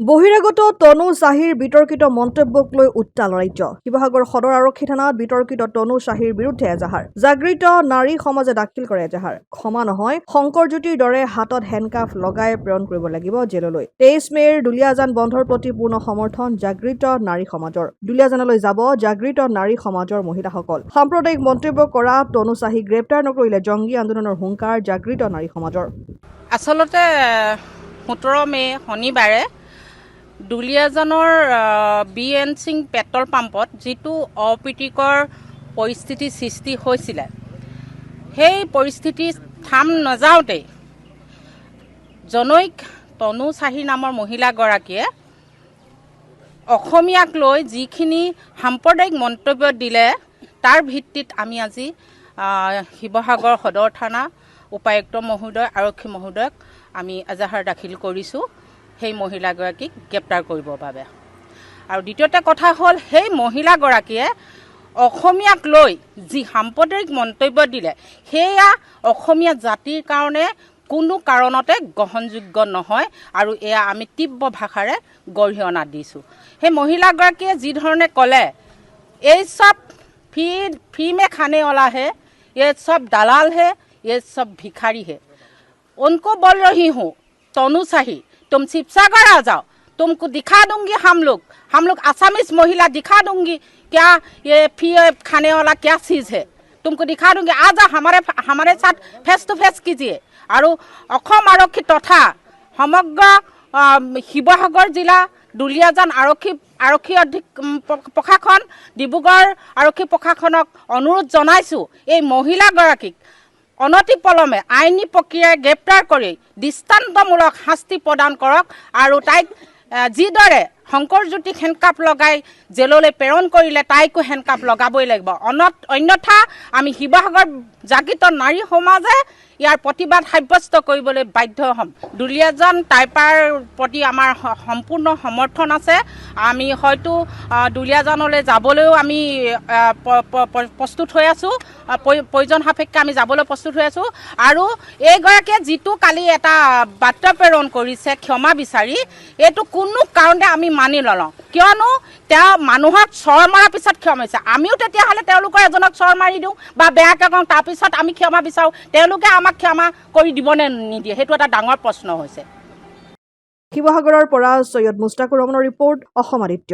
বহিৰাগত তনু চাহিৰ বিতৰ্কিত মন্তব্যক লৈ উত্তাল ৰাজ্য। শিৱসাগৰ সদৰ আৰক্ষী থানাত বিতৰ্কিত তনু চাহিৰ বিৰুদ্ধে এজাহাৰ। জাগৃত নাৰী সমাজে দাখিল কৰে এজাহাৰ। ক্ষমা নহয়, শংকৰজ্যোতিৰ দৰে হাতত হেণ্ডকাফ লগাই প্ৰেৰণ কৰিব লাগিব জেললৈ। 23 মেৰ দুলীয়াজান বন্ধৰ প্ৰতি পূৰ্ণ সমৰ্থন জাগৃত নাৰী সমাজৰ। দুলীয়াজানলৈ যাব জাগৃত নাৰী সমাজৰ মহিলাসকল। সাম্প্ৰদায়িক মন্তব্য কৰা তনু চাহিক গ্ৰেপ্তাৰ নকৰিলে জংগী আন্দোলনৰ হুংকাৰ জাগৃত নাৰী সমাজৰ। আচলতে 17 মে শনিবাৰে দুলীয়াজানৰ BNC পেট্ৰল পাম্পত যিটো অপ্ৰীতিকৰ পৰিস্থিতি সৃষ্টি হৈছিলে, সেই পৰিস্থিতি থাম নাযাওঁতেই জনৈক তনু চাহি নামৰ মহিলাগৰাকীয়ে অসমীয়াক লৈ যিখিনি সাম্প্ৰদায়িক মন্তব্য দিলে, তাৰ ভিত্তিত আমি আজি শিৱসাগৰ সদৰ থানা উপায়ুক্ত মহোদয়, আৰক্ষী মহোদয়ক আমি এজাহাৰ দাখিল কৰিছোঁ সেই মহিলাগৰাকীক গ্ৰেপ্তাৰ কৰিবৰ বাবে। আৰু দ্বিতীয়তে কথা হ'ল, সেই মহিলাগৰাকীয়ে অসমীয়াক লৈ যি সাম্প্ৰদায়িক মন্তব্য দিলে, সেয়া অসমীয়া জাতিৰ কাৰণে কোনো কাৰণতে গ্ৰহণযোগ্য নহয় আৰু এয়া আমি তীব্ৰ ভাষাৰে গৰিহণা দিছোঁ। সেই মহিলাগৰাকীয়ে যি ধৰণে ক'লে, এই চব ফ্ৰী মে খানে वाला है, ये सब दलाल है, ये सब भिखारी है। उनको बोल रही हूँ, तनु चाही तुम शिवसागर आ जाओ, तुमको दिखा दूंगी हम लोग आसामीज महिला दिखा दूंगी क्या ये फी खाने वाला क्या चीज़ है, तुमको दिखा दूंगी, आ जाओ हमारे साथ फेस टू फेस कीजिए। और অসম আৰক্ষী তথা সমগ্ৰ শিৱসাগৰ জিলা দুলীয়াজান আৰক্ষী প্ৰশাসন, ডিব্ৰুগড় আৰক্ষী প্ৰশাসনক অনুৰোধ জনাইছোঁ, এই মহিলাগৰাকীক অনতিপলমে আইনী প্ৰক্ৰিয়াৰে গ্ৰেপ্তাৰ কৰি দৃষ্টান্তমূলক শাস্তি প্ৰদান কৰক আৰু তাইক যিদৰে শংকৰজ্যোতিক হেণ্ডকাফ লগাই জেললৈ প্ৰেৰণ কৰিলে তাইকো হেণ্ডকাফ লগাবই লাগিব। অন্যথা আমি শিৱসাগৰ জাগৃত নাৰী সমাজে ইয়াৰ প্ৰতিবাদ সাব্যস্ত কৰিবলৈ বাধ্য হ'ম। দুলীয়াজান টাইপাৰ প্ৰতি আমাৰ সম্পূৰ্ণ সমৰ্থন আছে। আমি হয়তো দুলীয়াজানলৈ যাবলৈও আমি প্ৰস্তুত হৈ আছোঁ, প্ৰয়োজন সাপেক্ষে আমি যাবলৈ প্ৰস্তুত হৈ আছোঁ। আৰু এইগৰাকীয়ে যিটো কালি এটা বাৰ্তা প্ৰেৰণ কৰিছে ক্ষমা বিচাৰি, এইটো কোনো কাৰণতে আমি মানি নলওঁ, কিয়নো তেওঁ মানুহক চৰ মৰাৰ পিছত ক্ষমা বিচাৰে। আমিও তেতিয়াহ'লে তেওঁলোকৰ এজনক চৰ মাৰি দিওঁ বা বেয়াকৈ কওঁ, তাৰপিছত আমি ক্ষমা বিচাৰোঁ, তেওঁলোকে আমাক ক্ষমা কৰি দিবনে নিদিয়ে, সেইটো এটা ডাঙৰ প্ৰশ্ন হৈছে। শিৱসাগৰৰ পৰা সৈয়দ মুস্তাকুৰ ৰহমানৰ ৰিপৰ্ট, অসম আদিত্য।